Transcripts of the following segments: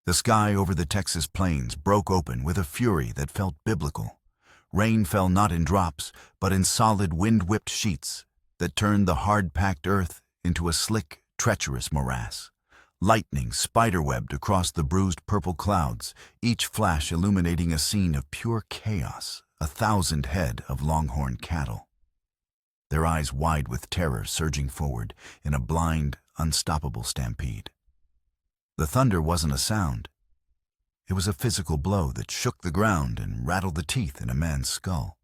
The sky over the Texas plains broke open with a fury that felt biblical. Rain fell not in drops, but in solid wind-whipped sheets that turned the hard-packed earth into a slick, treacherous morass. Lightning spiderwebbed across the bruised purple clouds, each flash illuminating a scene of pure chaos, 1,000 head of longhorn cattle. Their eyes wide with terror surging forward in a blind, unstoppable stampede. The thunder wasn't a sound. It was a physical blow that shook the ground and rattled the teeth in a man's skull.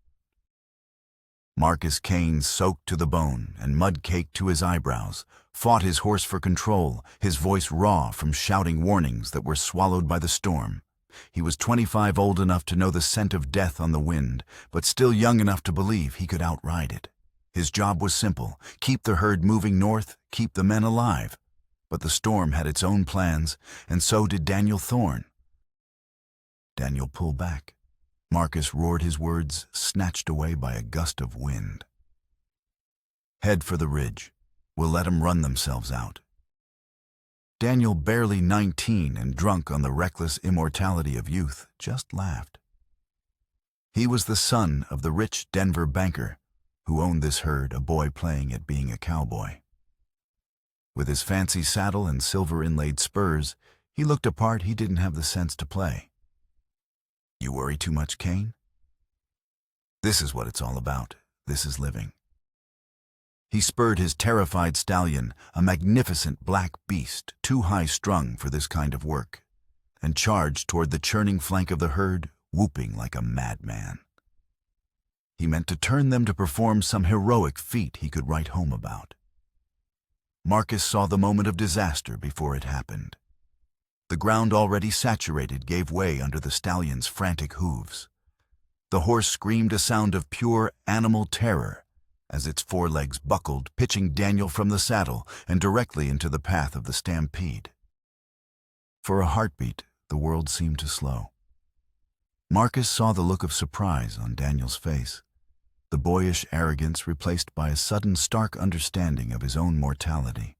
Marcus Kane, soaked to the bone and mud caked to his eyebrows, fought his horse for control, his voice raw from shouting warnings that were swallowed by the storm. He was 25, old enough to know the scent of death on the wind, but still young enough to believe he could outride it. His job was simple: keep the herd moving north, keep the men alive. But the storm had its own plans, and so did Daniel Thorne. Daniel pulled back. Marcus roared, his words snatched away by a gust of wind. Head for the ridge. We'll let 'em run themselves out. Daniel, barely 19 and drunk on the reckless immortality of youth, just laughed. He was the son of the rich Denver banker who owned this herd, a boy playing at being a cowboy. With his fancy saddle and silver-inlaid spurs, he looked a part he didn't have the sense to play. You worry too much, Kane? This is what it's all about. This is living. He spurred his terrified stallion, a magnificent black beast, too high-strung for this kind of work, and charged toward the churning flank of the herd, whooping like a madman. He meant to turn them to perform some heroic feat he could write home about. Marcus saw the moment of disaster before it happened. The ground, already saturated, gave way under the stallion's frantic hooves. The horse screamed a sound of pure animal terror as its forelegs buckled, pitching Daniel from the saddle and directly into the path of the stampede. For a heartbeat, the world seemed to slow. Marcus saw the look of surprise on Daniel's face, the boyish arrogance replaced by a sudden stark understanding of his own mortality.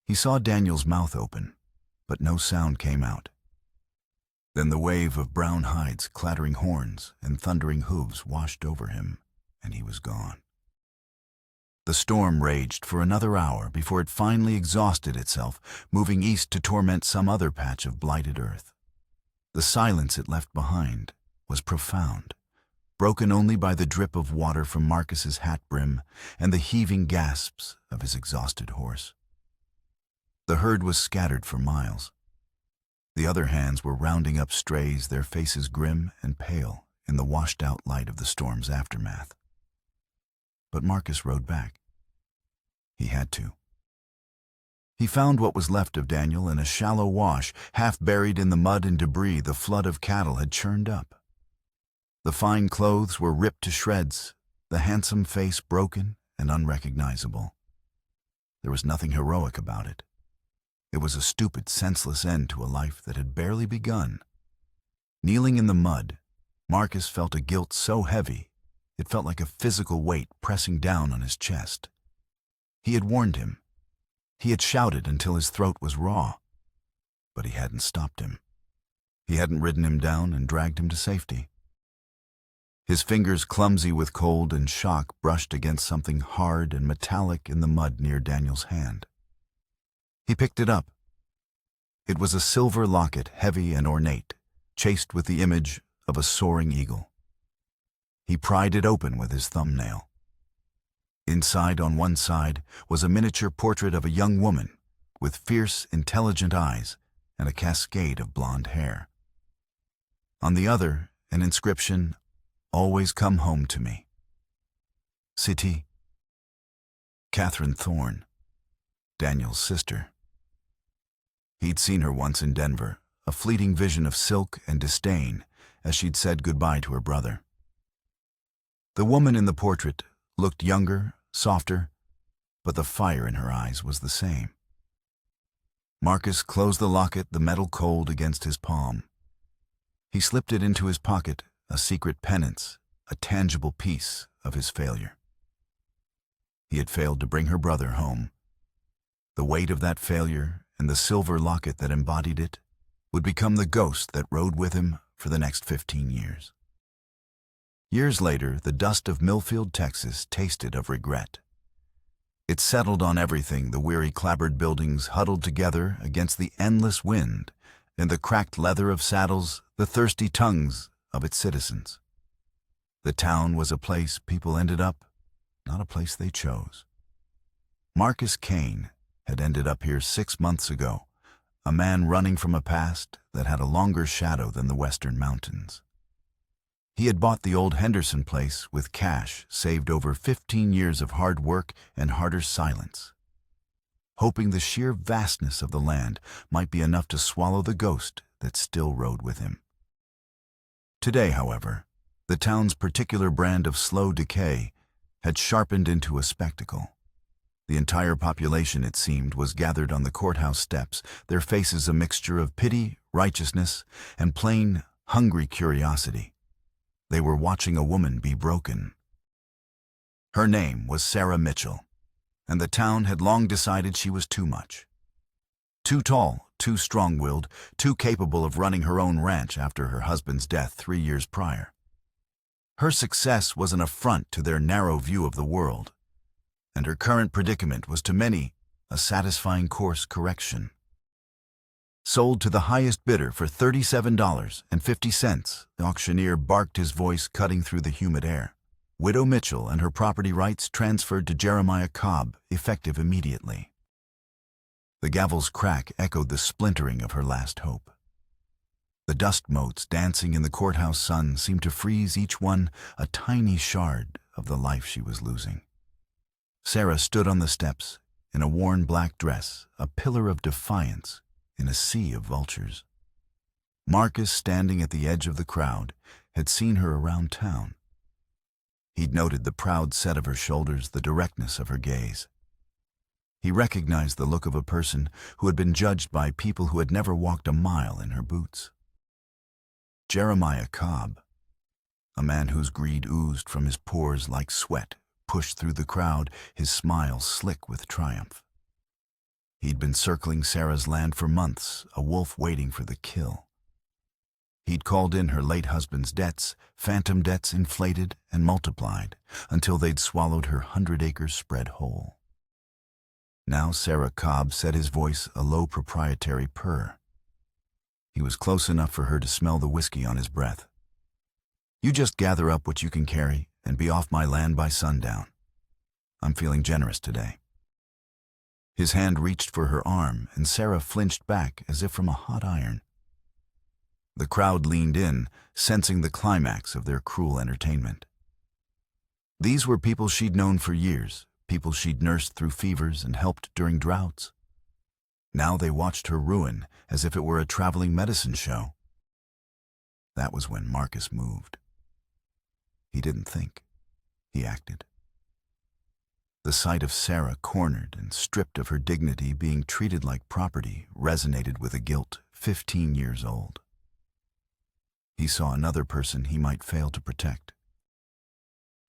He saw Daniel's mouth open, but no sound came out. Then the wave of brown hides, clattering horns, and thundering hooves washed over him, and he was gone. The storm raged for another hour before it finally exhausted itself, moving east to torment some other patch of blighted earth. The silence it left behind was profound, broken only by the drip of water from Marcus's hat brim and the heaving gasps of his exhausted horse. The herd was scattered for miles. The other hands were rounding up strays, their faces grim and pale in the washed-out light of the storm's aftermath. But Marcus rode back. He had to. He found what was left of Daniel in a shallow wash, half buried in the mud and debris the flood of cattle had churned up. The fine clothes were ripped to shreds, the handsome face broken and unrecognizable. There was nothing heroic about it. It was a stupid, senseless end to a life that had barely begun. Kneeling in the mud, Marcus felt a guilt so heavy, it felt like a physical weight pressing down on his chest. He had warned him. He had shouted until his throat was raw, but he hadn't stopped him. He hadn't ridden him down and dragged him to safety. His fingers, clumsy with cold and shock, brushed against something hard and metallic in the mud near Daniel's hand. He picked it up. It was a silver locket, heavy and ornate, chased with the image of a soaring eagle. He pried it open with his thumbnail. Inside, on one side, was a miniature portrait of a young woman with fierce, intelligent eyes and a cascade of blonde hair. On the other, an inscription, "Always come home to me." City. Catherine Thorne, Daniel's sister. He'd seen her once in Denver, a fleeting vision of silk and disdain as she'd said goodbye to her brother. The woman in the portrait looked younger, softer, but the fire in her eyes was the same. Marcus closed the locket, the metal cold against his palm. He slipped it into his pocket, a secret penance, a tangible piece of his failure. He had failed to bring her brother home. The weight of that failure and the silver locket that embodied it would become the ghost that rode with him for the next 15 years. Years later, the dust of Millfield, Texas, tasted of regret. It settled on everything, the weary clapboard buildings huddled together against the endless wind, and the cracked leather of saddles, the thirsty tongues of its citizens. The town was a place people ended up, not a place they chose. Marcus Kane had ended up here 6 months ago, a man running from a past that had a longer shadow than the western mountains. He had bought the old Henderson place with cash saved over 15 years of hard work and harder silence, hoping the sheer vastness of the land might be enough to swallow the ghost that still rode with him. Today, however, the town's particular brand of slow decay had sharpened into a spectacle. The entire population, it seemed, was gathered on the courthouse steps, their faces a mixture of pity, righteousness, and plain, hungry curiosity. They were watching a woman be broken. Her name was Sarah Mitchell, and the town had long decided she was too much. Too tall, too strong-willed, too capable of running her own ranch after her husband's death 3 years prior. Her success was an affront to their narrow view of the world, and her current predicament was to many a satisfying course correction. Sold to the highest bidder for $37.50, the auctioneer barked, his voice cutting through the humid air. Widow Mitchell and her property rights transferred to Jeremiah Cobb, effective immediately. The gavel's crack echoed the splintering of her last hope. The dust motes dancing in the courthouse sun seemed to freeze each one a tiny shard of the life she was losing. Sarah stood on the steps in a worn black dress, a pillar of defiance in a sea of vultures. Marcus, standing at the edge of the crowd, had seen her around town. He'd noted the proud set of her shoulders, the directness of her gaze. He recognized the look of a person who had been judged by people who had never walked a mile in her boots. Jeremiah Cobb, a man whose greed oozed from his pores like sweat, pushed through the crowd, his smile slick with triumph. He'd been circling Sarah's land for months, a wolf waiting for the kill. He'd called in her late husband's debts, phantom debts inflated and multiplied, until they'd swallowed her 100-acre spread whole. Now Sarah Cobb set his voice a low proprietary purr. He was close enough for her to smell the whiskey on his breath. "You just gather up what you can carry and be off my land by sundown. I'm feeling generous today." His hand reached for her arm, and Sarah flinched back as if from a hot iron. The crowd leaned in, sensing the climax of their cruel entertainment. These were people she'd known for years, people she'd nursed through fevers and helped during droughts. Now they watched her ruin as if it were a traveling medicine show. That was when Marcus moved. He didn't think. He acted. The sight of Sarah cornered and stripped of her dignity, being treated like property, resonated with a guilt 15 years old. He saw another person he might fail to protect.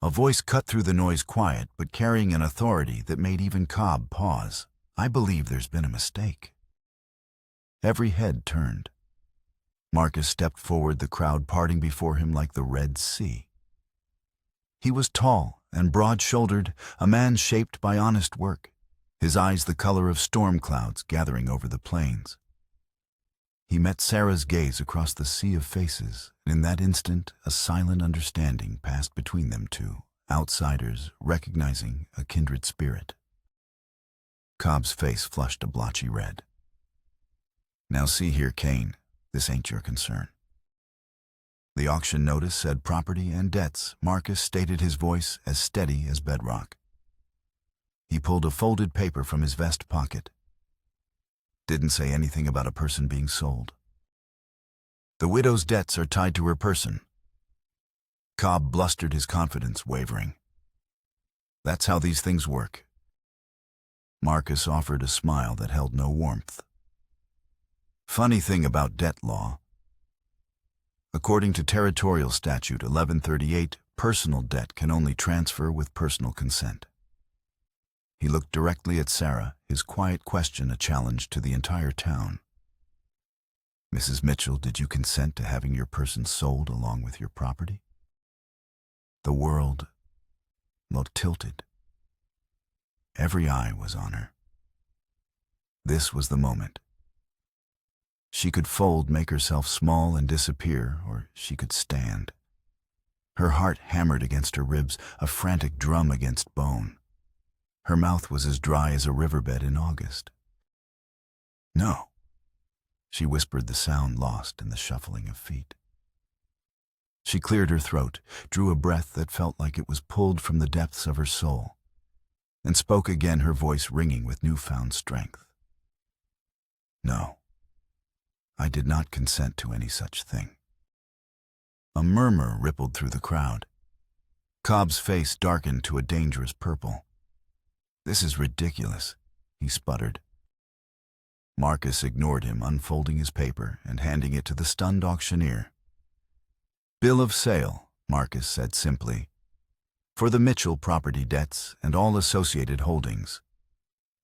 A voice cut through the noise, quiet but carrying an authority that made even Cobb pause. "I believe there's been a mistake." Every head turned. Marcus stepped forward, the crowd parting before him like the Red Sea. He was tall and broad-shouldered, a man shaped by honest work, his eyes the color of storm clouds gathering over the plains. He met Sarah's gaze across the sea of faces, and in that instant a silent understanding passed between them two, outsiders recognizing a kindred spirit. Cobb's face flushed a blotchy red. "Now see here, Kane, this ain't your concern." The auction notice said property and debts. Marcus stated, his voice as steady as bedrock. He pulled a folded paper from his vest pocket. Didn't say anything about a person being sold. "The widow's debts are tied to her person." Cobb blustered, his confidence wavering. "That's how these things work." Marcus offered a smile that held no warmth. "Funny thing about debt law. According to Territorial Statute 1138, personal debt can only transfer with personal consent." He looked directly at Sarah, his quiet question a challenge to the entire town. Mrs. Mitchell, did you consent to having your person sold along with your property? The world looked tilted. Every eye was on her. This was the moment. She could fold, make herself small and disappear, or she could stand. Her heart hammered against her ribs, a frantic drum against bone. Her mouth was as dry as a riverbed in August. No, she whispered, the sound lost in the shuffling of feet. She cleared her throat, drew a breath that felt like it was pulled from the depths of her soul, and spoke again, her voice ringing with newfound strength. No, I did not consent to any such thing. A murmur rippled through the crowd. Cobb's face darkened to a dangerous purple. This is ridiculous, he sputtered. Marcus ignored him, unfolding his paper and handing it to the stunned auctioneer. Bill of sale, Marcus said simply, for the Mitchell property debts and all associated holdings.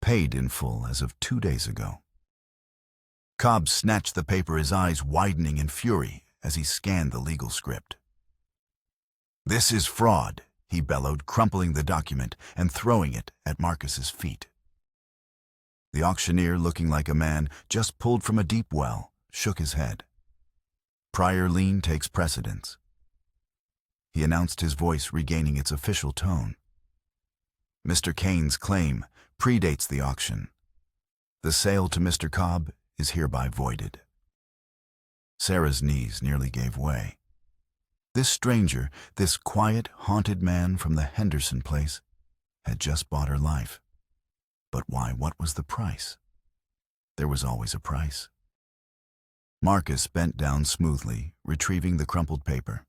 Paid in full as of 2 days ago. Cobb snatched the paper, his eyes widening in fury as he scanned the legal script. This is fraud, he bellowed, crumpling the document and throwing it at Marcus's feet. The auctioneer, looking like a man just pulled from a deep well, shook his head. Prior lien takes precedence, he announced, his voice regaining its official tone. Mr. Kane's claim predates the auction. The sale to Mr. Cobb is hereby voided. Sarah's knees nearly gave way. This stranger, this quiet, haunted man from the Henderson place, had just bought her life. But why? What was the price? There was always a price. Marcus bent down smoothly, retrieving the crumpled paper.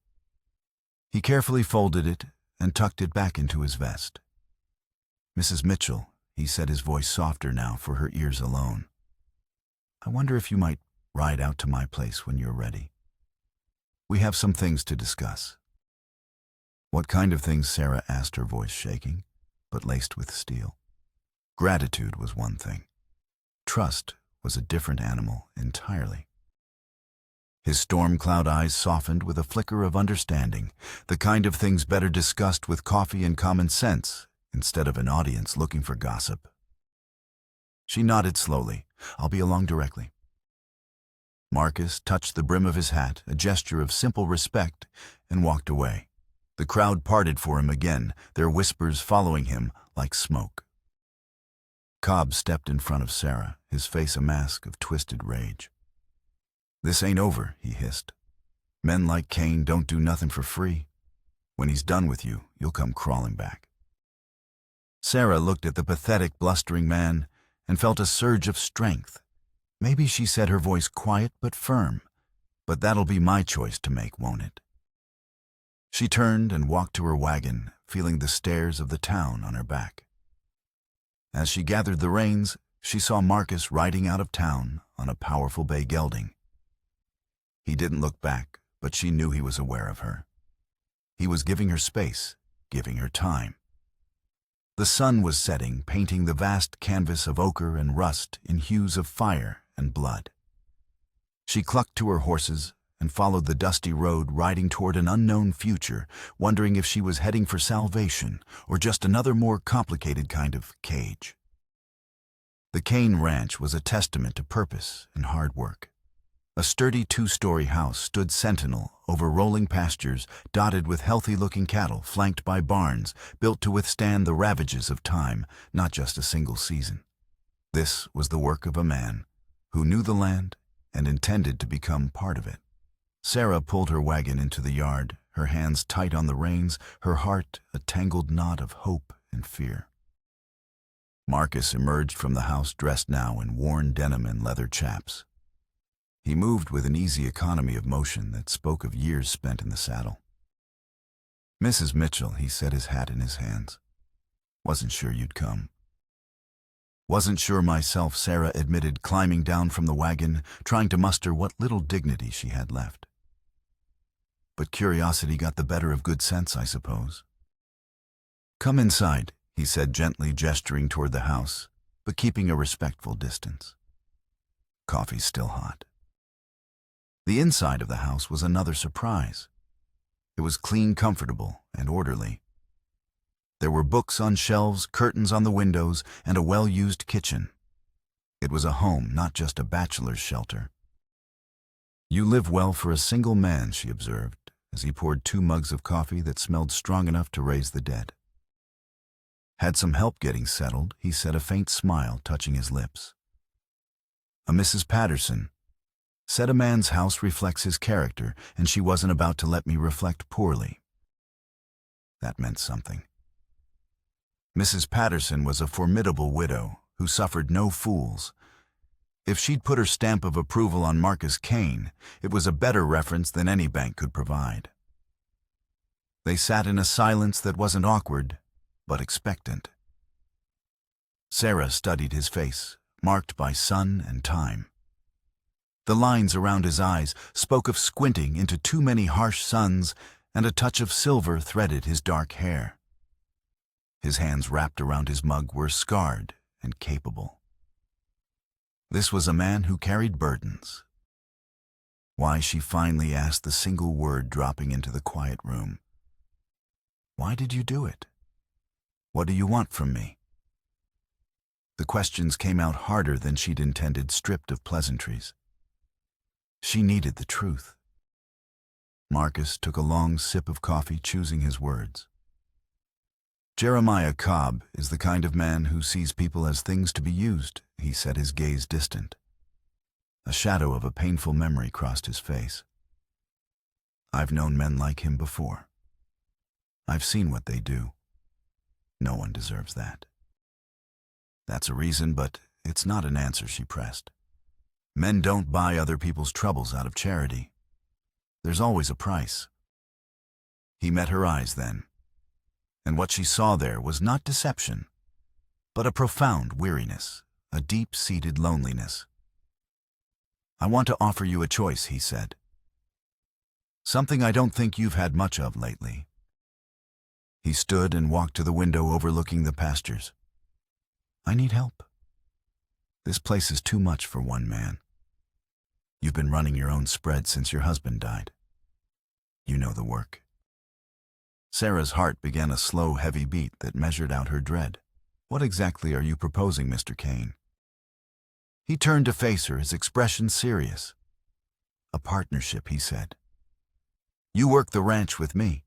He carefully folded it and tucked it back into his vest. Mrs. Mitchell, he said, his voice softer now for her ears alone. I wonder if you might ride out to my place when you're ready. We have some things to discuss. What kind of things? Sarah asked, her voice shaking, but laced with steel. Gratitude was one thing. Trust was a different animal entirely. His storm cloud eyes softened with a flicker of understanding, the kind of things better discussed with coffee and common sense instead of an audience looking for gossip. She nodded slowly. I'll be along directly. Marcus touched the brim of his hat, a gesture of simple respect, and walked away. The crowd parted for him again, their whispers following him like smoke. Cobb stepped in front of Sarah, his face a mask of twisted rage. This ain't over, he hissed. Men like Kane don't do nothing for free. When he's done with you, you'll come crawling back. Sarah looked at the pathetic, blustering man and felt a surge of strength. Maybe, she said, her voice quiet but firm, but that'll be my choice to make, won't it? She turned and walked to her wagon, feeling the stares of the town on her back. As she gathered the reins, she saw Marcus riding out of town on a powerful bay gelding. He didn't look back, but she knew he was aware of her. He was giving her space, giving her time. The sun was setting, painting the vast canvas of ochre and rust in hues of fire and blood. She clucked to her horses and followed the dusty road, riding toward an unknown future, wondering if she was heading for salvation or just another more complicated kind of cage. The Kane Ranch was a testament to purpose and hard work. A sturdy 2-story house stood sentinel over rolling pastures dotted with healthy-looking cattle, flanked by barns built to withstand the ravages of time, not just a single season. This was the work of a man who knew the land and intended to become part of it. Sarah pulled her wagon into the yard, her hands tight on the reins, her heart a tangled knot of hope and fear. Marcus emerged from the house, dressed now in worn denim and leather chaps. He moved with an easy economy of motion that spoke of years spent in the saddle. Mrs. Mitchell, he set his hat in his hands. Wasn't sure you'd come. Wasn't sure myself, Sarah admitted, climbing down from the wagon, trying to muster what little dignity she had left. But curiosity got the better of good sense, I suppose. Come inside, he said, gently gesturing toward the house, but keeping a respectful distance. Coffee's still hot. The inside of the house was another surprise. It was clean, comfortable, and orderly. There were books on shelves, curtains on the windows, and a well-used kitchen. It was a home, not just a bachelor's shelter. "You live well for a single man," she observed, as he poured 2 mugs of coffee that smelled strong enough to raise the dead. "Had some help getting settled," he said, a faint smile touching his lips. "A Mrs. Patterson said a man's house reflects his character, and she wasn't about to let me reflect poorly." That meant something. Mrs. Patterson was a formidable widow who suffered no fools. If she'd put her stamp of approval on Marcus Kane, it was a better reference than any bank could provide. They sat in a silence that wasn't awkward, but expectant. Sarah studied his face, marked by sun and time. The lines around his eyes spoke of squinting into too many harsh suns, and a touch of silver threaded his dark hair. His hands wrapped around his mug were scarred and capable. This was a man who carried burdens. Why, she finally asked, the single word dropping into the quiet room. "Why did you do it? What do you want from me?" The questions came out harder than she'd intended, stripped of pleasantries. She needed the truth. Marcus took a long sip of coffee, choosing his words. "Jeremiah Cobb is the kind of man who sees people as things to be used," he said, his gaze distant. A shadow of a painful memory crossed his face. "I've known men like him before. I've seen what they do. No one deserves that." "That's a reason, but it's not an answer," she pressed. "Men don't buy other people's troubles out of charity. There's always a price." He met her eyes then, and what she saw there was not deception, but a profound weariness, a deep-seated loneliness. "I want to offer you a choice," he said. "Something I don't think you've had much of lately." He stood and walked to the window overlooking the pastures. "I need help. This place is too much for one man. You've been running your own spread since your husband died. You know the work." Sarah's heart began a slow, heavy beat that measured out her dread. "What exactly are you proposing, Mr. Kane?" He turned to face her, his expression serious. "A partnership," he said. "You work the ranch with me.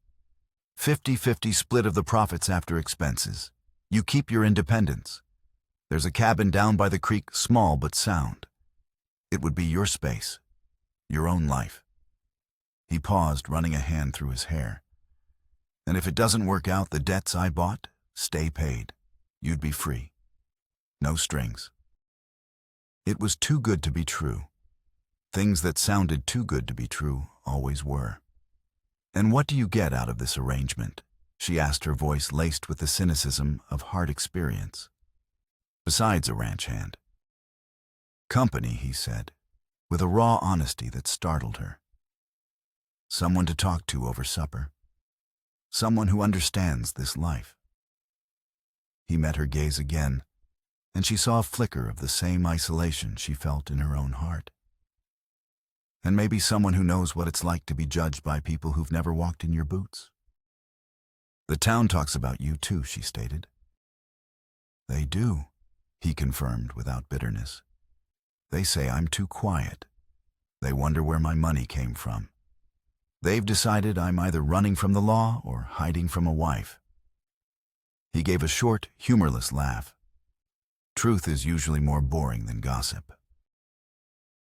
50-50 split of the profits after expenses. You keep your independence. There's a cabin down by the creek, small but sound. It would be your space, your own life." He paused, running a hand through his hair. "And if it doesn't work out, the debts I bought stay paid. You'd be free. No strings." It was too good to be true. Things that sounded too good to be true always were. "And what do you get out of this arrangement?" she asked, her voice laced with the cynicism of hard experience. "Besides a ranch hand." "Company," he said, with a raw honesty that startled her. "Someone to talk to over supper. Someone who understands this life." He met her gaze again, and she saw a flicker of the same isolation she felt in her own heart. "And maybe someone who knows what it's like to be judged by people who've never walked in your boots." "The town talks about you too," she stated. "They do," he confirmed without bitterness. "They say I'm too quiet. They wonder where my money came from. They've decided I'm either running from the law or hiding from a wife." He gave a short, humorless laugh. "Truth is usually more boring than gossip.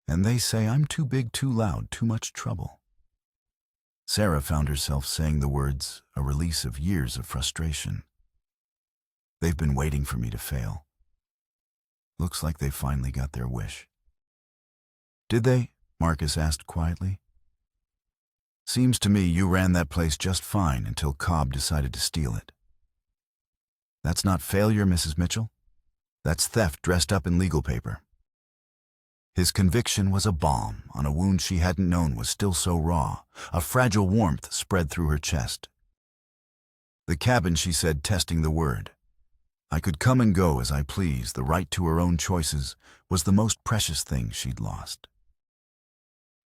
And they say I'm too big, too loud, too much trouble." Sarah found herself saying the words, a release of years of frustration. "They've been waiting for me to fail. Looks like they finally got their wish." "Did they?" Marcus asked quietly. "Seems to me you ran that place just fine until Cobb decided to steal it." "That's not failure, Mrs. Mitchell. That's theft dressed up in legal paper." His conviction was a balm on a wound she hadn't known was still so raw. A fragile warmth spread through her chest. "The cabin," she said, testing the word. "I could come and go as I please. The right to her own choices was the most precious thing she'd lost."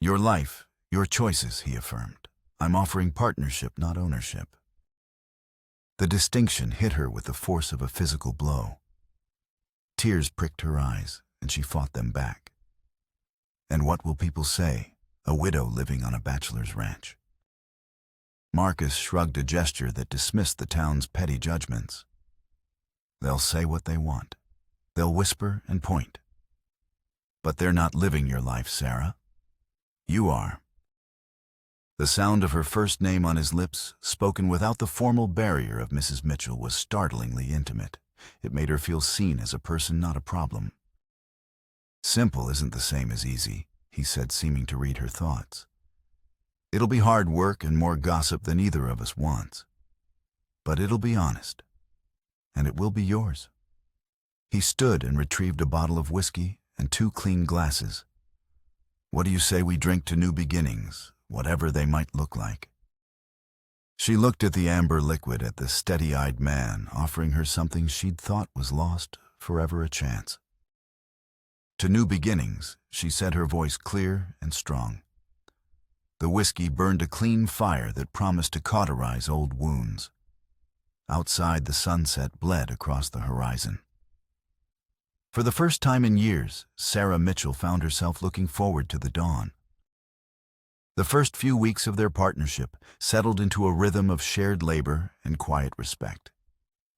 Your life, your choices, he affirmed. I'm offering partnership, not ownership. The distinction hit her with the force of a physical blow. Tears pricked her eyes, and she fought them back. And what will people say? A widow living on a bachelor's ranch. Marcus shrugged a gesture that dismissed the town's petty judgments. They'll say what they want. They'll whisper and point. But they're not living your life, Sarah. You are. The sound of her first name on his lips, spoken without the formal barrier of Mrs. Mitchell, was startlingly intimate. It made her feel seen as a person, not a problem. Simple isn't the same as easy, he said, seeming to read her thoughts. It'll be hard work and more gossip than either of us wants. But it'll be honest. And it will be yours. He stood and retrieved a bottle of whiskey and 2 clean glasses. What do you say we drink to new beginnings, whatever they might look like? She looked at the amber liquid, at the steady-eyed man, offering her something she'd thought was lost, forever a chance. To new beginnings, she said, her voice clear and strong. The whiskey burned a clean fire that promised to cauterize old wounds. Outside, the sunset bled across the horizon. For the first time in years, Sarah Mitchell found herself looking forward to the dawn. The first few weeks of their partnership settled into a rhythm of shared labor and quiet respect.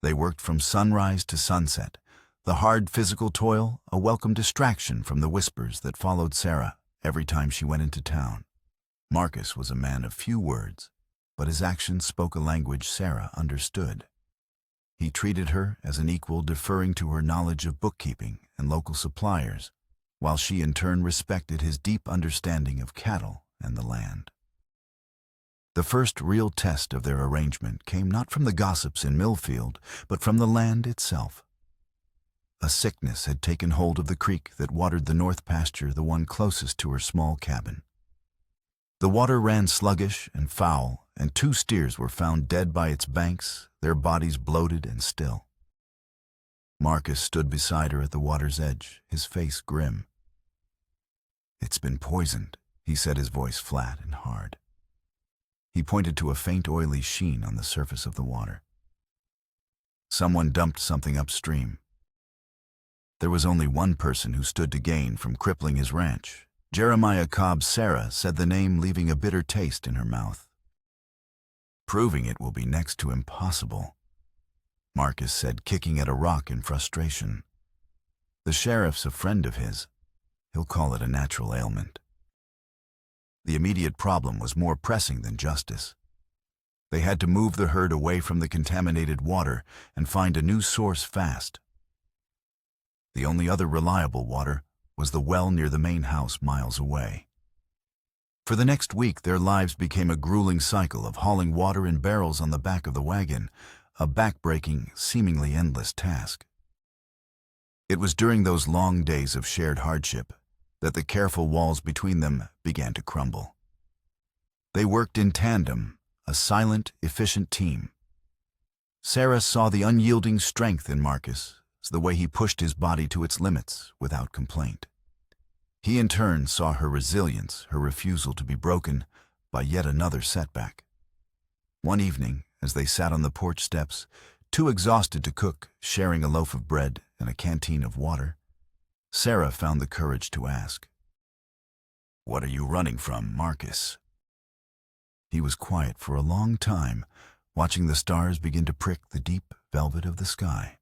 They worked from sunrise to sunset, the hard physical toil a welcome distraction from the whispers that followed Sarah every time she went into town. Marcus was a man of few words, but his actions spoke a language Sarah understood. He treated her as an equal, deferring to her knowledge of bookkeeping and local suppliers, while she in turn respected his deep understanding of cattle and the land. The first real test of their arrangement came not from the gossips in Millfield, but from the land itself. A sickness had taken hold of the creek that watered the north pasture, the one closest to her small cabin. The water ran sluggish and foul, and 2 steers were found dead by its banks, their bodies bloated and still. Marcus stood beside her at the water's edge, his face grim. "It's been poisoned," he said, his voice flat and hard. He pointed to a faint oily sheen on the surface of the water. Someone dumped something upstream. There was only one person who stood to gain from crippling his ranch. Jeremiah Cobb's Sarah said the name, leaving a bitter taste in her mouth. "Proving it will be next to impossible," Marcus said, kicking at a rock in frustration. "The sheriff's a friend of his. He'll call it a natural ailment." The immediate problem was more pressing than justice. They had to move the herd away from the contaminated water and find a new source fast. The only other reliable water was the well near the main house miles away. For the next week, their lives became a grueling cycle of hauling water in barrels on the back of the wagon, a back-breaking, seemingly endless task. It was during those long days of shared hardship that the careful walls between them began to crumble. They worked in tandem, a silent, efficient team. Sarah saw the unyielding strength in Marcus, the way he pushed his body to its limits without complaint. He in turn saw her resilience, her refusal to be broken by yet another setback. One evening, as they sat on the porch steps, too exhausted to cook, sharing a loaf of bread and a canteen of water, Sarah found the courage to ask, "What are you running from, Marcus?" He was quiet for a long time, watching the stars begin to prick the deep velvet of the sky.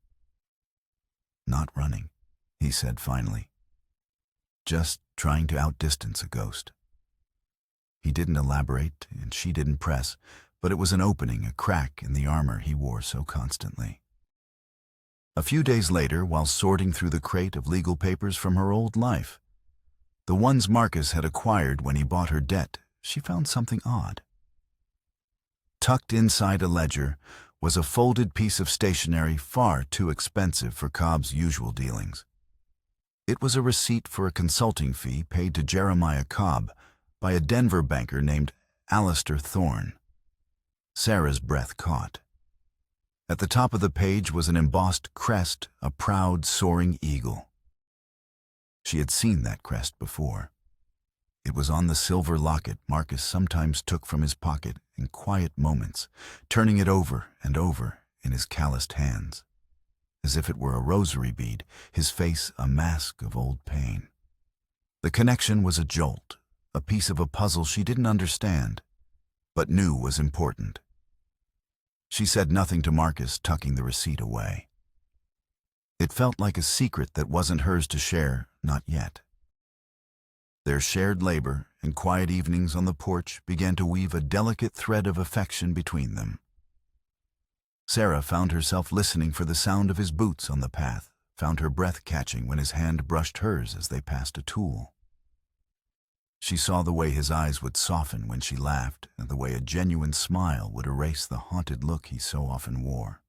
"Not running," he said finally. "Just trying to outdistance a ghost." He didn't elaborate, and she didn't press, but it was an opening, a crack in the armor he wore so constantly. A few days later, while sorting through the crate of legal papers from her old life, the ones Marcus had acquired when he bought her debt, she found something odd. Tucked inside a ledger was a folded piece of stationery far too expensive for Cobb's usual dealings. It was a receipt for a consulting fee paid to Jeremiah Cobb by a Denver banker named Alistair Thorne. Sarah's breath caught. At the top of the page was an embossed crest, a proud, soaring eagle. She had seen that crest before. It was on the silver locket Marcus sometimes took from his pocket in quiet moments, turning it over and over in his calloused hands. As if it were a rosary bead, his face a mask of old pain. The connection was a jolt, a piece of a puzzle she didn't understand, but knew was important. She said nothing to Marcus, tucking the receipt away. It felt like a secret that wasn't hers to share, not yet. Their shared labor and quiet evenings on the porch began to weave a delicate thread of affection between them. Sarah found herself listening for the sound of his boots on the path, found her breath catching when his hand brushed hers as they passed a tool. She saw the way his eyes would soften when she laughed, and the way a genuine smile would erase the haunted look he so often wore.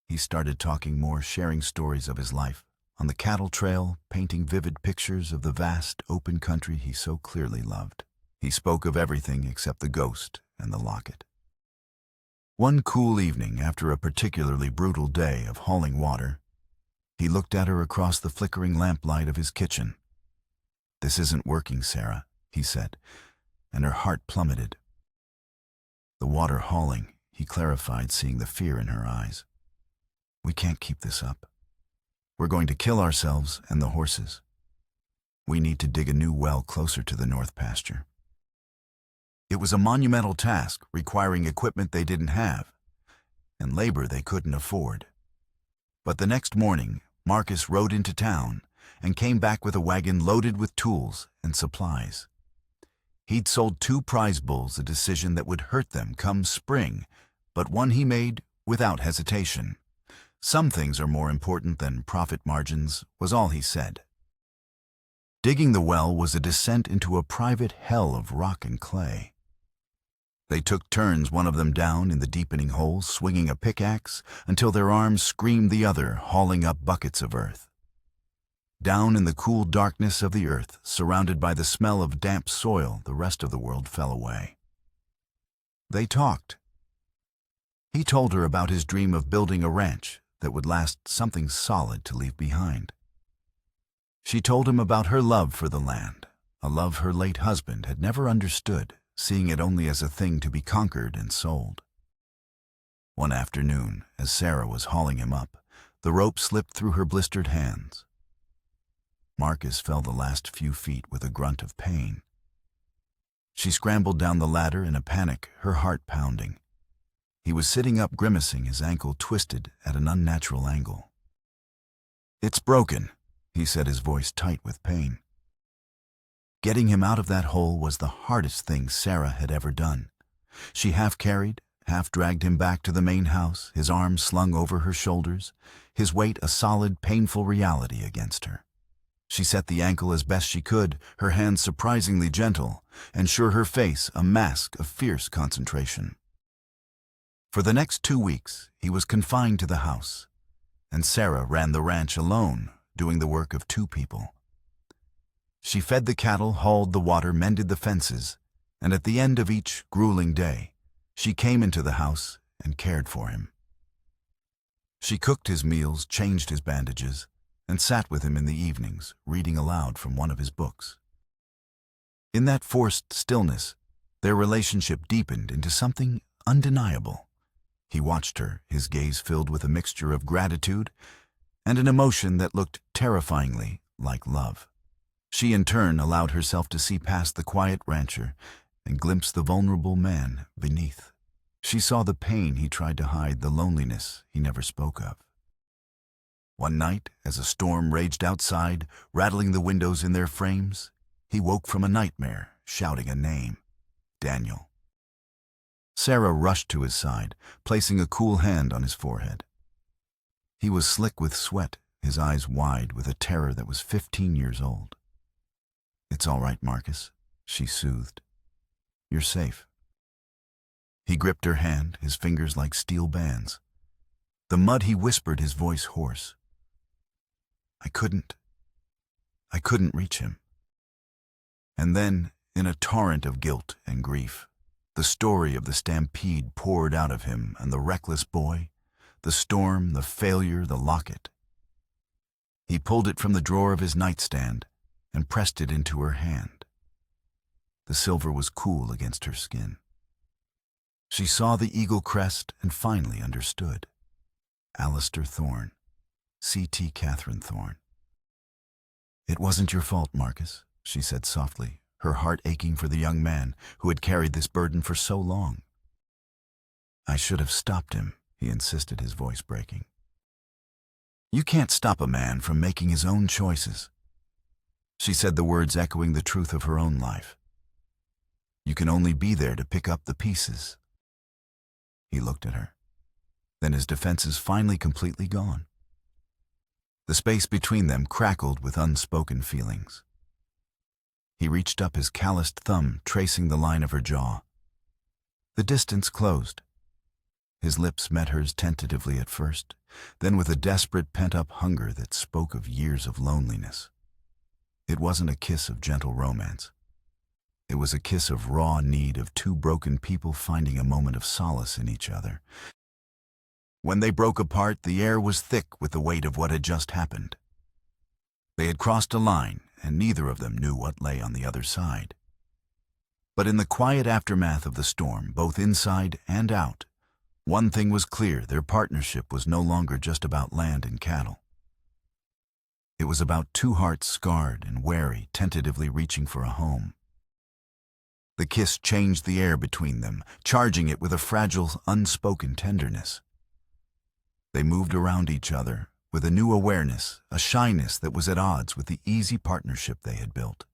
He started talking more, sharing stories of his life, on the cattle trail, painting vivid pictures of the vast, open country he so clearly loved. He spoke of everything except the ghost and the locket. One cool evening, after a particularly brutal day of hauling water, he looked at her across the flickering lamplight of his kitchen. "This isn't working, Sarah," he said, and her heart plummeted. "The water hauling," he clarified, seeing the fear in her eyes. "We can't keep this up. We're going to kill ourselves and the horses. We need to dig a new well closer to the north pasture." It was a monumental task, requiring equipment they didn't have, and labor they couldn't afford. But the next morning, Marcus rode into town and came back with a wagon loaded with tools and supplies. He'd sold 2 prize bulls, a decision that would hurt them come spring, but one he made without hesitation. "Some things are more important than profit margins," was all he said. Digging the well was a descent into a private hell of rock and clay. They took turns, one of them down in the deepening hole, swinging a pickaxe until their arms screamed the other, hauling up buckets of earth. Down in the cool darkness of the earth, surrounded by the smell of damp soil, the rest of the world fell away. They talked. He told her about his dream of building a ranch that would last, something solid to leave behind. She told him about her love for the land, a love her late husband had never understood, seeing it only as a thing to be conquered and sold. One afternoon, as Sarah was hauling him up, the rope slipped through her blistered hands. Marcus fell the last few feet with a grunt of pain. She scrambled down the ladder in a panic, her heart pounding. He was sitting up, grimacing, his ankle twisted at an unnatural angle. "It's broken," he said, his voice tight with pain. Getting him out of that hole was the hardest thing Sarah had ever done. She half carried, half dragged him back to the main house, his arms slung over her shoulders, his weight a solid, painful reality against her. She set the ankle as best she could, her hands surprisingly gentle, and sure her face a mask of fierce concentration. For the next 2 weeks, he was confined to the house, and Sarah ran the ranch alone, doing the work of 2 people. She fed the cattle, hauled the water, mended the fences, and at the end of each grueling day, she came into the house and cared for him. She cooked his meals, changed his bandages, and sat with him in the evenings, reading aloud from one of his books. In that forced stillness, their relationship deepened into something undeniable. He watched her, his gaze filled with a mixture of gratitude and an emotion that looked terrifyingly like love. She in turn allowed herself to see past the quiet rancher and glimpse the vulnerable man beneath. She saw the pain he tried to hide, the loneliness he never spoke of. One night, as a storm raged outside, rattling the windows in their frames, he woke from a nightmare, shouting a name: Daniel. Sarah rushed to his side, placing a cool hand on his forehead. He was slick with sweat, his eyes wide with a terror that was 15 years old. "It's all right, Marcus," she soothed. "You're safe." He gripped her hand, his fingers like steel bands. The mud, he whispered, his voice hoarse. I couldn't reach him." And then, in a torrent of guilt and grief, the story of the stampede poured out of him and the reckless boy, the storm, the failure, the locket. He pulled it from the drawer of his nightstand and pressed it into her hand. The silver was cool against her skin. She saw the eagle crest and finally understood. Alistair Thorne. C.T. Catherine Thorne. "It wasn't your fault, Marcus," she said softly, her heart aching for the young man who had carried this burden for so long. "I should have stopped him," he insisted, his voice breaking. "You can't stop a man from making his own choices." She said the words echoing the truth of her own life. "You can only be there to pick up the pieces." He looked at her. Then his defenses finally completely gone. The space between them crackled with unspoken feelings. He reached up his calloused thumb, tracing the line of her jaw. The distance closed. His lips met hers tentatively at first, then with a desperate pent-up hunger that spoke of years of loneliness. It wasn't a kiss of gentle romance. It was a kiss of raw need of two broken people finding a moment of solace in each other. When they broke apart, the air was thick with the weight of what had just happened. They had crossed a line, and neither of them knew what lay on the other side. But in the quiet aftermath of the storm, both inside and out, one thing was clear: their partnership was no longer just about land and cattle. It was about two hearts scarred and wary, tentatively reaching for a home. The kiss changed the air between them, charging it with a fragile, unspoken tenderness. They moved around each other with a new awareness, a shyness that was at odds with the easy partnership they had built.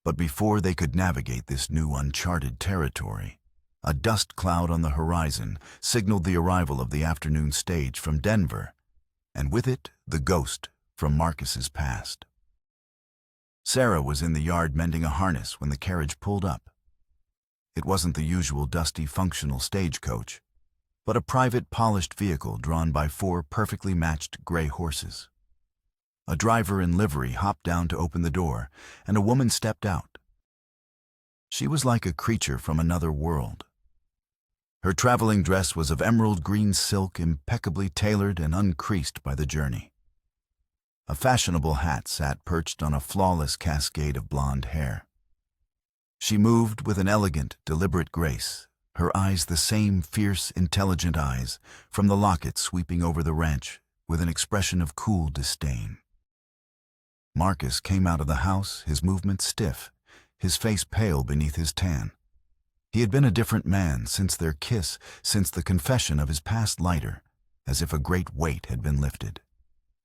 But before they could navigate this new uncharted territory, a dust cloud on the horizon signaled the arrival of the afternoon stage from Denver, and with it, the ghost from Marcus's past. Sarah was in the yard mending a harness when the carriage pulled up. It wasn't the usual dusty, functional stagecoach, but a private, polished vehicle drawn by four perfectly matched gray horses. A driver in livery hopped down to open the door, and a woman stepped out. She was like a creature from another world. Her traveling dress was of emerald green silk, impeccably tailored and uncreased by the journey. A fashionable hat sat perched on a flawless cascade of blonde hair. She moved with an elegant, deliberate grace, her eyes the same fierce, intelligent eyes from the locket sweeping over the ranch with an expression of cool disdain. Marcus came out of the house, his movements stiff, his face pale beneath his tan. He had been a different man since their kiss, since the confession of his past lighter, as if a great weight had been lifted.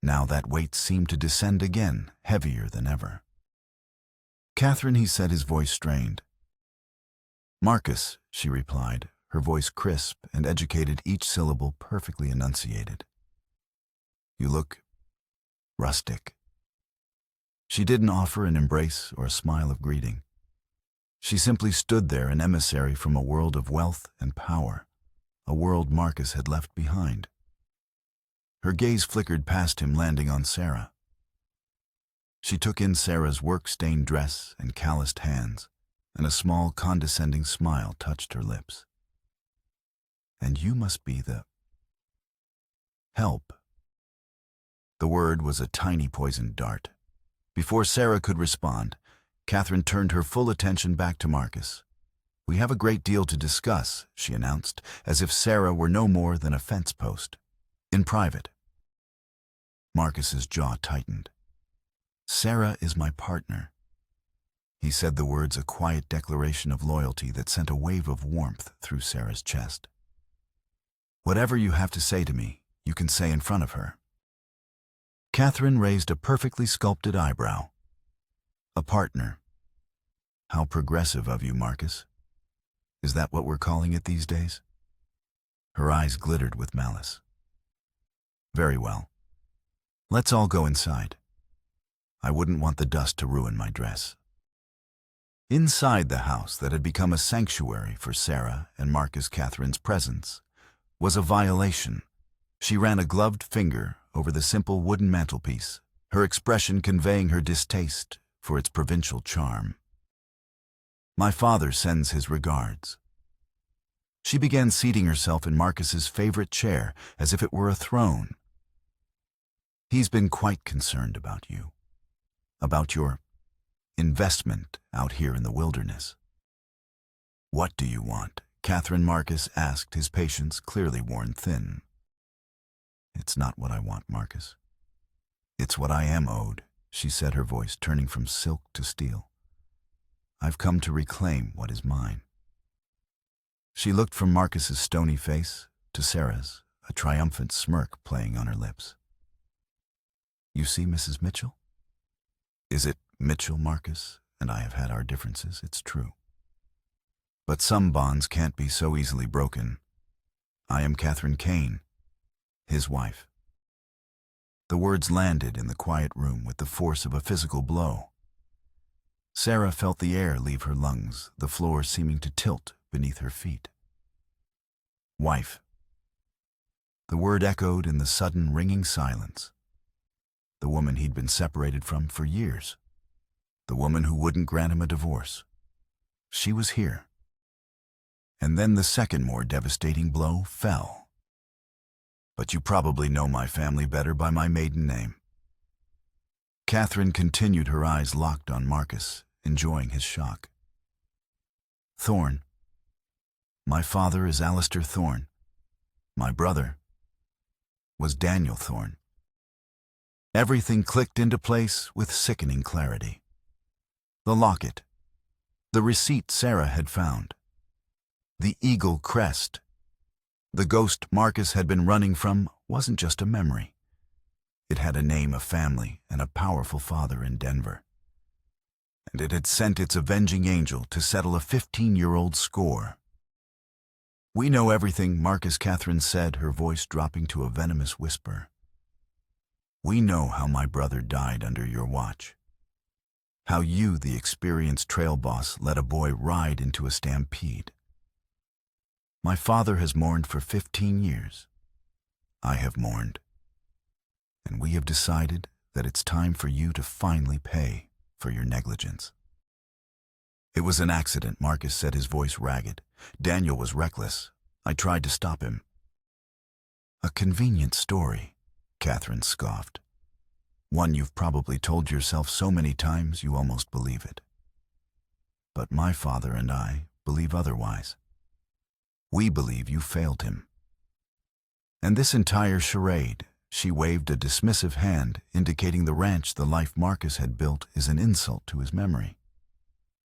Now that weight seemed to descend again, heavier than ever. "Catherine," he said, his voice strained. "Marcus," she replied, her voice crisp and educated, each syllable perfectly enunciated. "You look rustic." She didn't offer an embrace or a smile of greeting. She simply stood there, an emissary from a world of wealth and power, a world Marcus had left behind. Her gaze flickered past him, landing on Sarah. She took in Sarah's work-stained dress and calloused hands, and a small, condescending smile touched her lips. "And you must be the help." The word was a tiny poisoned dart. Before Sarah could respond, Catherine turned her full attention back to Marcus. "We have a great deal to discuss," she announced, as if Sarah were no more than a fence post. "In private." Marcus's jaw tightened. "Sarah is my partner." He said the words, a quiet declaration of loyalty that sent a wave of warmth through Sarah's chest. "Whatever you have to say to me, you can say in front of her." Catherine raised a perfectly sculpted eyebrow. "A partner. How progressive of you, Marcus. Is that what we're calling it these days?" Her eyes glittered with malice. "Very well. Let's all go inside. I wouldn't want the dust to ruin my dress." Inside the house that had become a sanctuary for Sarah and Marcus, Catherine's presence was a violation. She ran a gloved finger over the simple wooden mantelpiece, her expression conveying her distaste for its provincial charm. "My father sends his regards." She began seating herself in Marcus's favorite chair as if it were a throne. "He's been quite concerned about you, about your investment out here in the wilderness. "What do you want?" Catherine Marcus asked, his patience clearly worn thin. "It's not what I want, Marcus. It's what I am owed," she said, her voice turning from silk to steel. "I've come to reclaim what is mine." She looked from Marcus's stony face to Sarah's, a triumphant smirk playing on her lips. "You see, Mrs. Mitchell? Is it Mitchell, Marcus? And I have had our differences, it's true. But some bonds can't be so easily broken. I am Catherine Kane, his wife." The words landed in the quiet room with the force of a physical blow. Sarah felt the air leave her lungs, the floor seeming to tilt beneath her feet. Wife. The word echoed in the sudden ringing silence. The woman he'd been separated from for years. The woman who wouldn't grant him a divorce. She was here. And then the second more devastating blow fell. "But you probably know my family better by my maiden name." Catherine continued, her eyes locked on Marcus, enjoying his shock. "Thorne. My father is Alistair Thorne. My brother was Daniel Thorne." Everything clicked into place with sickening clarity. The locket, the receipt Sarah had found, the eagle crest. The ghost Marcus had been running from wasn't just a memory. It had a name, a family, and a powerful father in Denver. And it had sent its avenging angel to settle a 15-year-old score. "We know everything," Marcus, Catherine said, her voice dropping to a venomous whisper. "We know how my brother died under your watch. How you, the experienced trail boss, let a boy ride into a stampede. My father has mourned for 15 years. I have mourned. And we have decided that it's time for you to finally pay for your negligence." "It was an accident," Marcus said, his voice ragged. "Daniel was reckless. I tried to stop him." "A convenient story," Catherine scoffed. "One you've probably told yourself so many times you almost believe it. But my father and I believe otherwise. We believe you failed him. And this entire charade," she waved a dismissive hand, indicating the ranch the life Marcus had built, "is an insult to his memory.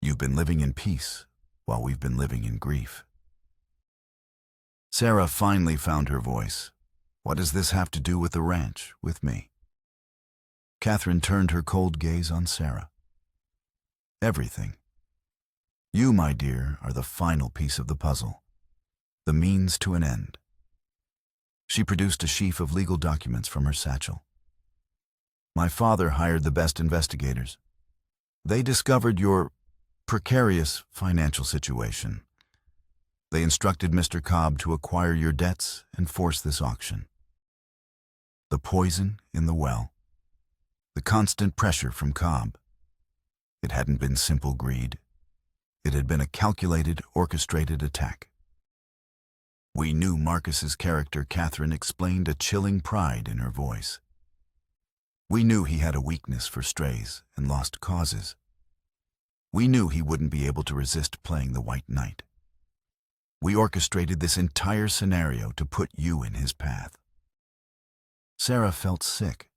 You've been living in peace while we've been living in grief." Sarah finally found her voice. "What does this have to do with the ranch, with me?" Catherine turned her cold gaze on Sarah. "Everything. You, my dear, are the final piece of the puzzle, the means to an end." She produced a sheaf of legal documents from her satchel. "My father hired the best investigators. They discovered your precarious financial situation. They instructed Mr. Cobb to acquire your debts and force this auction. The poison in the well, the constant pressure from Cobb. It hadn't been simple greed. It had been a calculated, orchestrated attack. We knew Marcus's character," Catherine explained, a chilling pride in her voice. "We knew he had a weakness for strays and lost causes. We knew he wouldn't be able to resist playing the White Knight. We orchestrated this entire scenario to put you in his path." Sarah felt sick.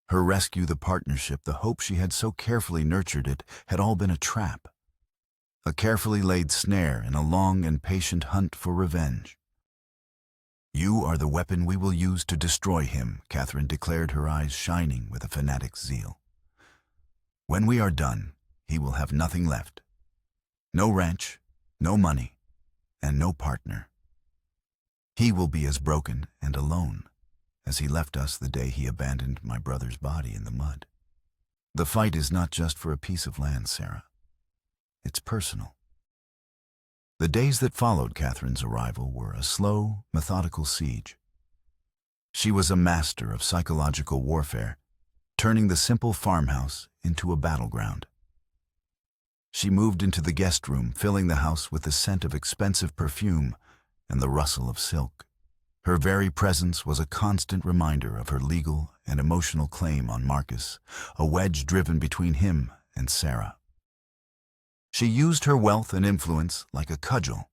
Her rescue, the partnership, the hope she had so carefully nurtured, it had all been a trap. A carefully laid snare in a long and patient hunt for revenge. "You are the weapon we will use to destroy him," Catherine declared, her eyes shining with a fanatic's zeal. "When we are done, he will have nothing left. No ranch, no money, and no partner. He will be as broken and alone as he left us the day he abandoned my brother's body in the mud. The fight is not just for a piece of land, Sarah. It's personal." The days that followed Catherine's arrival were a slow, methodical siege. She was a master of psychological warfare, turning the simple farmhouse into a battleground. She moved into the guest room, filling the house with the scent of expensive perfume and the rustle of silk. Her very presence was a constant reminder of her legal and emotional claim on Marcus, a wedge driven between him and Sarah. She used her wealth and influence like a cudgel.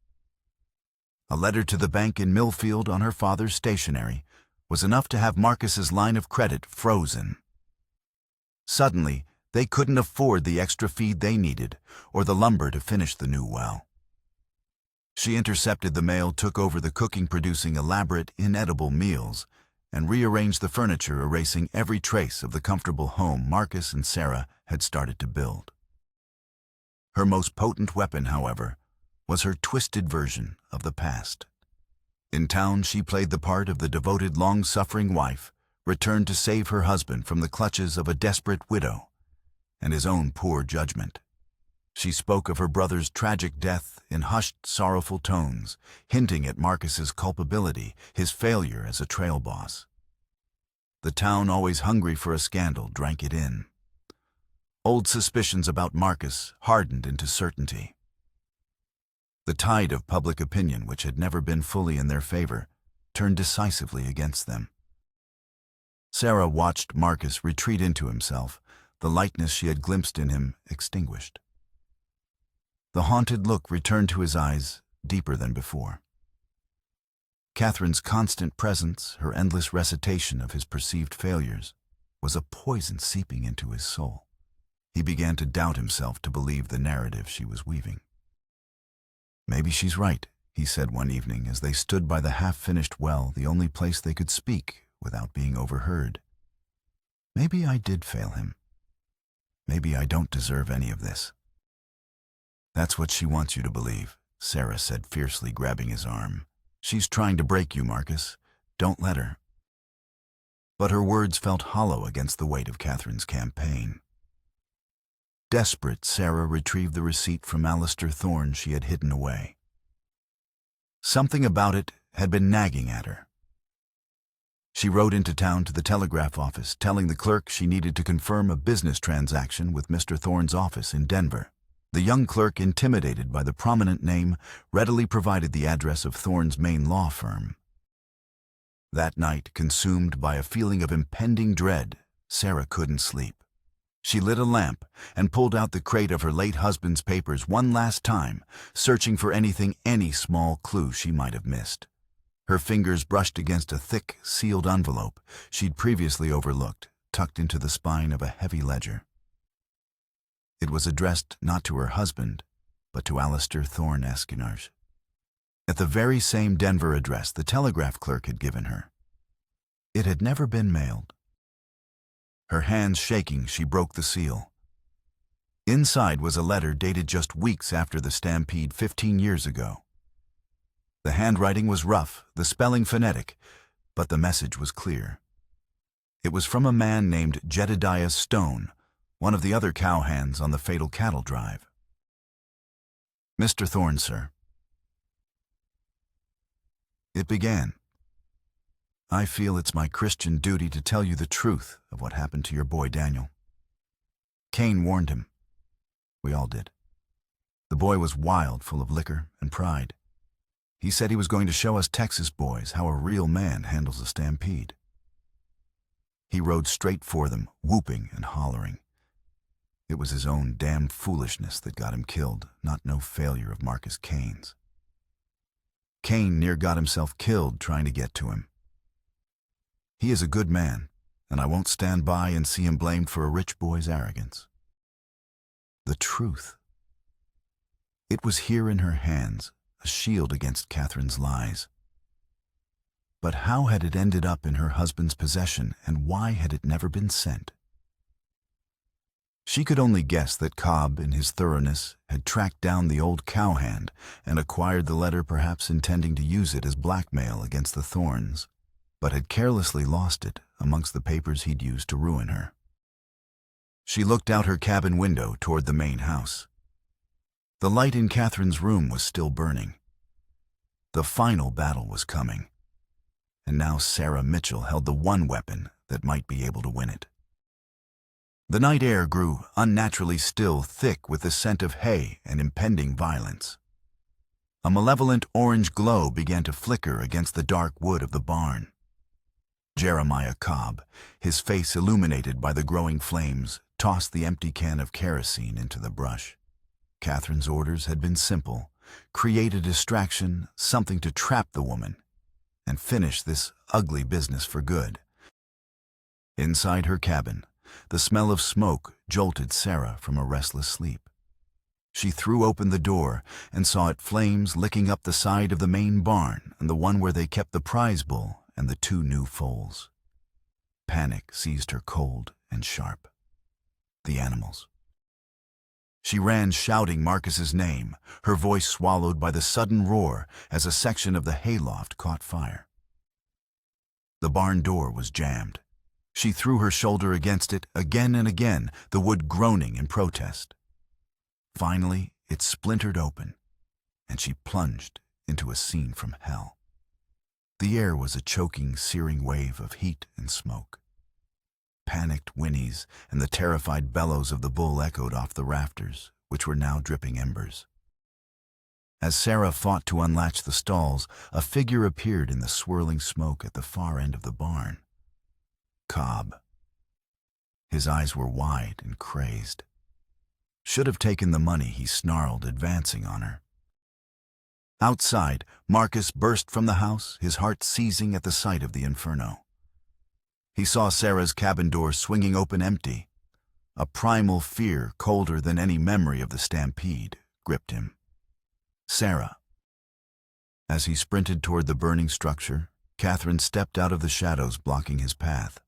A letter to the bank in Millfield on her father's stationery was enough to have Marcus's line of credit frozen. Suddenly, they couldn't afford the extra feed they needed or the lumber to finish the new well. She intercepted the mail, took over the cooking, producing elaborate, inedible meals, and rearranged the furniture, erasing every trace of the comfortable home Marcus and Sarah had started to build. Her most potent weapon, however, was her twisted version of the past. In town, she played the part of the devoted, long-suffering wife, returned to save her husband from the clutches of a desperate widow and his own poor judgment. She spoke of her brother's tragic death in hushed, sorrowful tones, hinting at Marcus's culpability, his failure as a trail boss. The town, always hungry for a scandal, drank it in. Old suspicions about Marcus hardened into certainty. The tide of public opinion, which had never been fully in their favor, turned decisively against them. Sarah watched Marcus retreat into himself, the lightness she had glimpsed in him extinguished. The haunted look returned to his eyes, deeper than before. Catherine's constant presence, her endless recitation of his perceived failures, was a poison seeping into his soul. He began to doubt himself, to believe the narrative she was weaving. "Maybe she's right," he said one evening as they stood by the half-finished well, the only place they could speak without being overheard. "Maybe I did fail him. Maybe I don't deserve any of this." "That's what she wants you to believe," Sarah said fiercely, grabbing his arm. "She's trying to break you, Marcus. Don't let her." But her words felt hollow against the weight of Catherine's campaign. Desperate, Sarah retrieved the receipt from Alistair Thorne she had hidden away. Something about it had been nagging at her. She rode into town to the telegraph office, telling the clerk she needed to confirm a business transaction with Mr. Thorne's office in Denver. The young clerk, intimidated by the prominent name, readily provided the address of Thorne's main law firm. That night, consumed by a feeling of impending dread, Sarah couldn't sleep. She lit a lamp and pulled out the crate of her late husband's papers one last time, searching for anything, any small clue she might have missed. Her fingers brushed against a thick, sealed envelope she'd previously overlooked, tucked into the spine of a heavy ledger. It was addressed not to her husband, but to Alistair Thorne Eskinars, at the very same Denver address the telegraph clerk had given her. It had never been mailed. Her hands shaking, she broke the seal. Inside was a letter dated just weeks after the stampede 15 years ago. The handwriting was rough, the spelling phonetic, but the message was clear. It was from a man named Jedediah Stone, one of the other cowhands on the fatal cattle drive. "Mr. Thorne, sir." It began. "I feel it's my Christian duty to tell you the truth of what happened to your boy Daniel. Cain warned him. We all did. The boy was wild, full of liquor and pride. He said he was going to show us Texas boys how a real man handles a stampede. He rode straight for them, whooping and hollering. It was his own damn foolishness that got him killed, not no failure of Marcus Cain's. Cain near got himself killed trying to get to him. He is a good man, and I won't stand by and see him blamed for a rich boy's arrogance." The truth. It was here in her hands, a shield against Catherine's lies. But how had it ended up in her husband's possession, and why had it never been sent? She could only guess that Cobb, in his thoroughness, had tracked down the old cowhand and acquired the letter, perhaps intending to use it as blackmail against the Thornes, but had carelessly lost it amongst the papers he'd used to ruin her. She looked out her cabin window toward the main house. The light in Catherine's room was still burning. The final battle was coming, and now Sarah Mitchell held the one weapon that might be able to win it. The night air grew unnaturally still, thick with the scent of hay and impending violence. A malevolent orange glow began to flicker against the dark wood of the barn. Jeremiah Cobb, his face illuminated by the growing flames, tossed the empty can of kerosene into the brush. Catherine's orders had been simple: create a distraction, something to trap the woman, and finish this ugly business for good. Inside her cabin, the smell of smoke jolted Sarah from a restless sleep. She threw open the door and saw it flames licking up the side of the main barn and the one where they kept the prize bull and the 2 new foals. Panic seized her cold and sharp. The animals. She ran shouting Marcus's name, her voice swallowed by the sudden roar as a section of the hayloft caught fire. The barn door was jammed. She threw her shoulder against it again and again, the wood groaning in protest. Finally, it splintered open, and she plunged into a scene from hell. The air was a choking, searing wave of heat and smoke. Panicked whinnies and the terrified bellows of the bull echoed off the rafters, which were now dripping embers. As Sarah fought to unlatch the stalls, a figure appeared in the swirling smoke at the far end of the barn. Cobb. His eyes were wide and crazed. Should have taken the money, he snarled, advancing on her. Outside, Marcus burst from the house, his heart seizing at the sight of the inferno. He saw Sarah's cabin door swinging open empty. A primal fear, colder than any memory of the stampede, gripped him. Sarah. As he sprinted toward the burning structure, Catherine stepped out of the shadows blocking his path.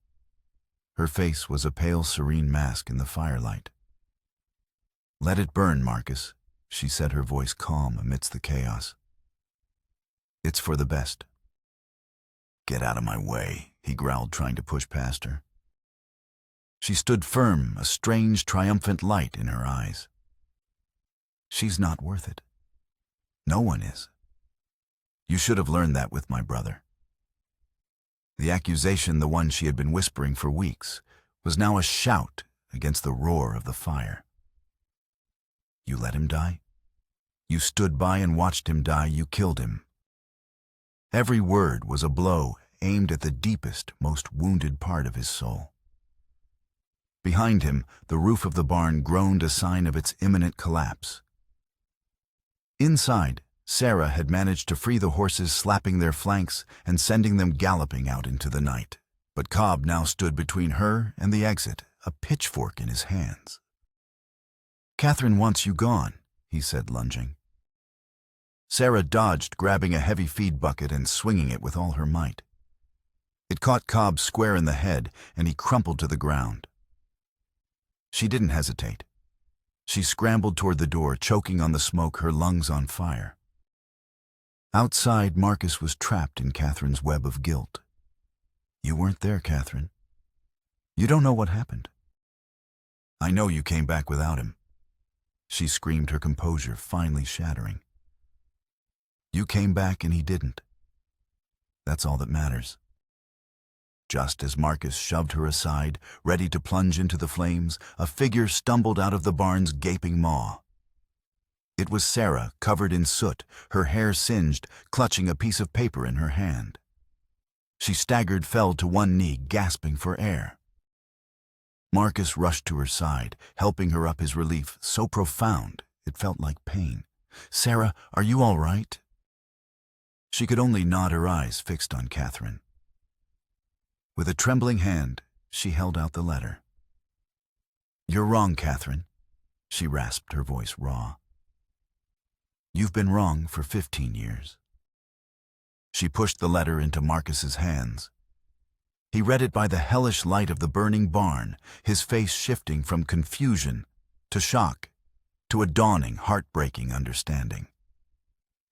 Her face was a pale, serene mask in the firelight. "Let it burn, Marcus," she said, her voice calm amidst the chaos. "It's for the best." "Get out of my way," he growled, trying to push past her. She stood firm, a strange, triumphant light in her eyes. "She's not worth it. No one is. You should have learned that with my brother." The accusation, the one she had been whispering for weeks, was now a shout against the roar of the fire. "You let him die? You stood by and watched him die. You killed him." Every word was a blow aimed at the deepest, most wounded part of his soul. Behind him, the roof of the barn groaned, a sign of its imminent collapse. Inside, Sarah had managed to free the horses, slapping their flanks and sending them galloping out into the night. But Cobb now stood between her and the exit, a pitchfork in his hands. "Catherine wants you gone," he said, lunging. Sarah dodged, grabbing a heavy feed bucket and swinging it with all her might. It caught Cobb square in the head, and he crumpled to the ground. She didn't hesitate. She scrambled toward the door, choking on the smoke, her lungs on fire. Outside, Marcus was trapped in Catherine's web of guilt. "You weren't there, Catherine. You don't know what happened." "I know you came back without him," she screamed, her composure finally shattering. "You came back and he didn't. That's all that matters." Just as Marcus shoved her aside, ready to plunge into the flames, a figure stumbled out of the barn's gaping maw. It was Sarah, covered in soot, her hair singed, clutching a piece of paper in her hand. She staggered, fell to one knee, gasping for air. Marcus rushed to her side, helping her up, his relief so profound it felt like pain. "Sarah, are you all right?" She could only nod, her eyes fixed on Catherine. With a trembling hand, she held out the letter. "You're wrong, Catherine," she rasped, her voice raw. "You've been wrong for 15 years. She pushed the letter into Marcus's hands. He read it by the hellish light of the burning barn, his face shifting from confusion to shock to a dawning, heartbreaking understanding.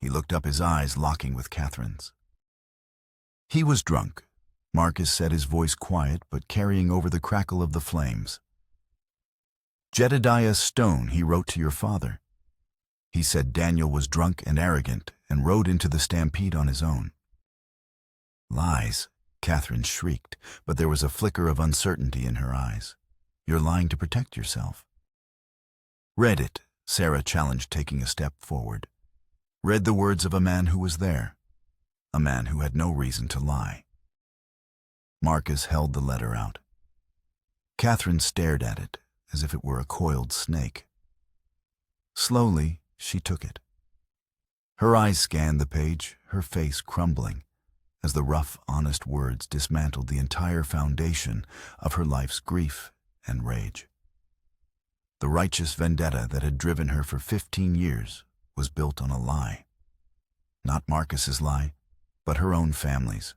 He looked up, his eyes locking with Catherine's. "He was drunk," Marcus said, his voice quiet but carrying over the crackle of the flames. "Jedediah Stone, he wrote to your father. He said Daniel was drunk and arrogant and rode into the stampede on his own." "Lies," Catherine shrieked, but there was a flicker of uncertainty in her eyes. "You're lying to protect yourself." "Read it," Sarah challenged, taking a step forward. "Read the words of a man who was there, a man who had no reason to lie." Marcus held the letter out. Catherine stared at it, as if it were a coiled snake. Slowly, she took it. Her eyes scanned the page, her face crumbling, as the rough, honest words dismantled the entire foundation of her life's grief and rage. The righteous vendetta that had driven her for 15 years was built on a lie. Not Marcus's lie, but her own family's.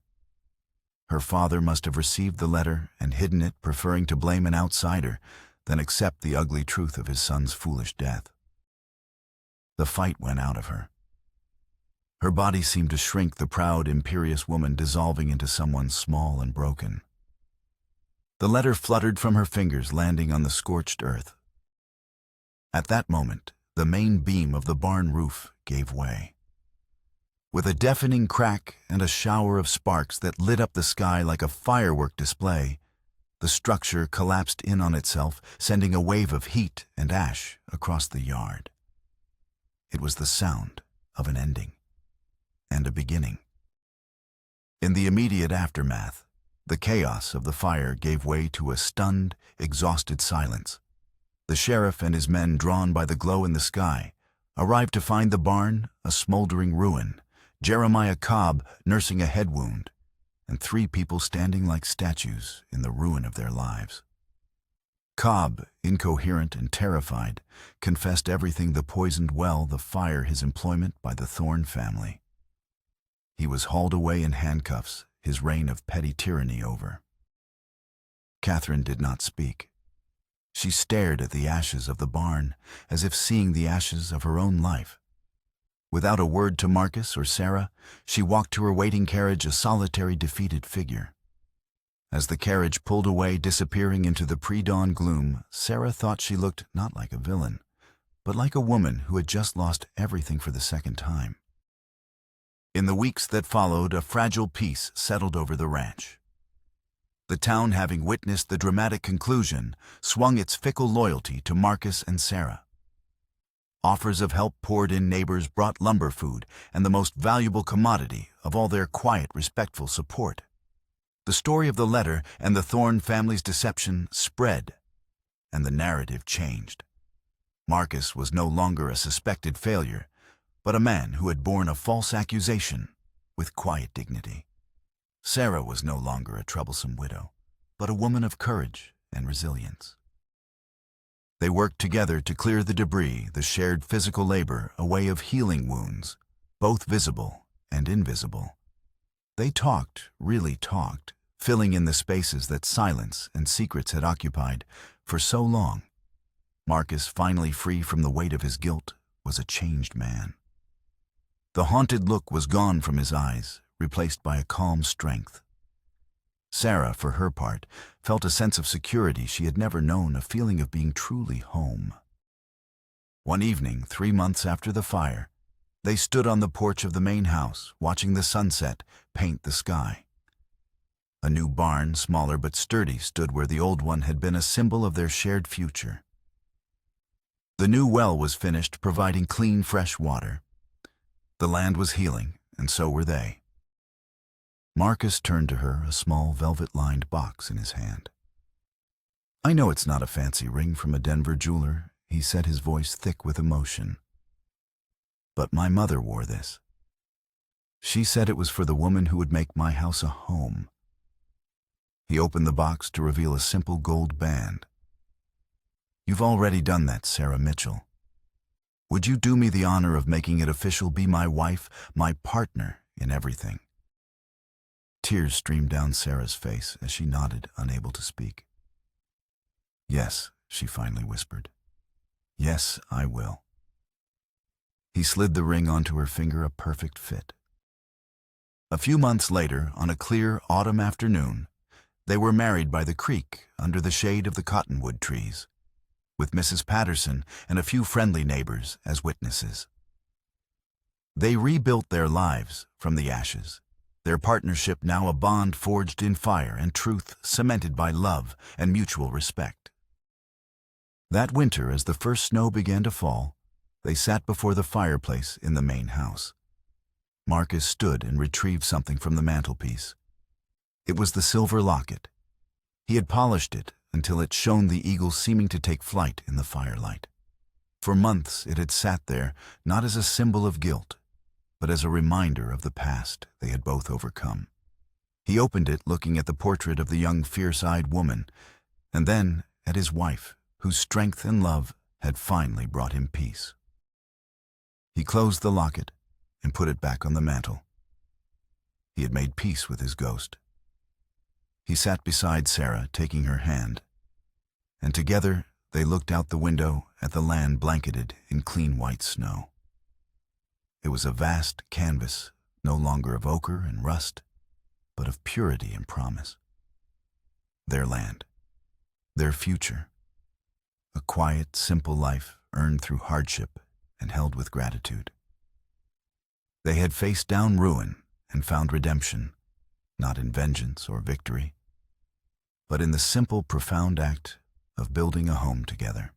Her father must have received the letter and hidden it, preferring to blame an outsider than accept the ugly truth of his son's foolish death. The fight went out of her. Her body seemed to shrink, the proud, imperious woman dissolving into someone small and broken. The letter fluttered from her fingers, landing on the scorched earth. At that moment, the main beam of the barn roof gave way. With a deafening crack and a shower of sparks that lit up the sky like a firework display, the structure collapsed in on itself, sending a wave of heat and ash across the yard. It was the sound of an ending and a beginning. In the immediate aftermath, the chaos of the fire gave way to a stunned, exhausted silence. The sheriff and his men, drawn by the glow in the sky, arrived to find the barn a smoldering ruin, Jeremiah Cobb nursing a head wound, and 3 people standing like statues in the ruin of their lives. Cobb, incoherent and terrified, confessed everything: the poisoned well, the fire, his employment by the Thorne family. He was hauled away in handcuffs, his reign of petty tyranny over. Catherine did not speak. She stared at the ashes of the barn, as if seeing the ashes of her own life. Without a word to Marcus or Sarah, she walked to her waiting carriage, a solitary, defeated figure. As the carriage pulled away, disappearing into the pre-dawn gloom, Sarah thought she looked not like a villain, but like a woman who had just lost everything for the second time. In the weeks that followed, a fragile peace settled over the ranch. The town, having witnessed the dramatic conclusion, swung its fickle loyalty to Marcus and Sarah. Offers of help poured in, neighbors brought lumber, food, and the most valuable commodity of all, their quiet, respectful support. The story of the letter and the Thorne family's deception spread, and the narrative changed. Marcus was no longer a suspected failure, but a man who had borne a false accusation with quiet dignity. Sarah was no longer a troublesome widow, but a woman of courage and resilience. They worked together to clear the debris, the shared physical labor, a way of healing wounds, both visible and invisible. They talked, really talked, filling in the spaces that silence and secrets had occupied for so long. Marcus, finally free from the weight of his guilt, was a changed man. The haunted look was gone from his eyes, replaced by a calm strength. Sarah, for her part, felt a sense of security she had never known, a feeling of being truly home. One evening, 3 months after the fire, they stood on the porch of the main house, watching the sunset paint the sky. A new barn, smaller but sturdy, stood where the old one had been, a symbol of their shared future. The new well was finished, providing clean, fresh water. The land was healing, and so were they. Marcus turned to her, a small velvet-lined box in his hand. "I know it's not a fancy ring from a Denver jeweler," he said, his voice thick with emotion. "But my mother wore this. She said it was for the woman who would make my house a home." He opened the box to reveal a simple gold band. "You've already done that, Sarah Mitchell. Would you do me the honor of making it official, be my wife, my partner in everything?" Tears streamed down Sarah's face as she nodded, unable to speak. "Yes," she finally whispered. "Yes, I will." He slid the ring onto her finger, a perfect fit. A few months later, on a clear autumn afternoon, they were married by the creek under the shade of the cottonwood trees, with Mrs. Patterson and a few friendly neighbors as witnesses. They rebuilt their lives from the ashes, their partnership now a bond forged in fire and truth, cemented by love and mutual respect. That winter, as the first snow began to fall, they sat before the fireplace in the main house. Marcus stood and retrieved something from the mantelpiece. It was the silver locket. He had polished it, until it shone, the eagle seeming to take flight in the firelight. For months it had sat there, not as a symbol of guilt, but as a reminder of the past they had both overcome. He opened it, looking at the portrait of the young, fierce-eyed woman, and then at his wife, whose strength and love had finally brought him peace. He closed the locket and put it back on the mantel. He had made peace with his ghost. He sat beside Sarah, taking her hand, and together they looked out the window at the land blanketed in clean white snow. It was a vast canvas, no longer of ochre and rust, but of purity and promise. Their land, their future, a quiet, simple life earned through hardship and held with gratitude. They had faced down ruin and found redemption, not in vengeance or victory, but in the simple, profound act of building a home together.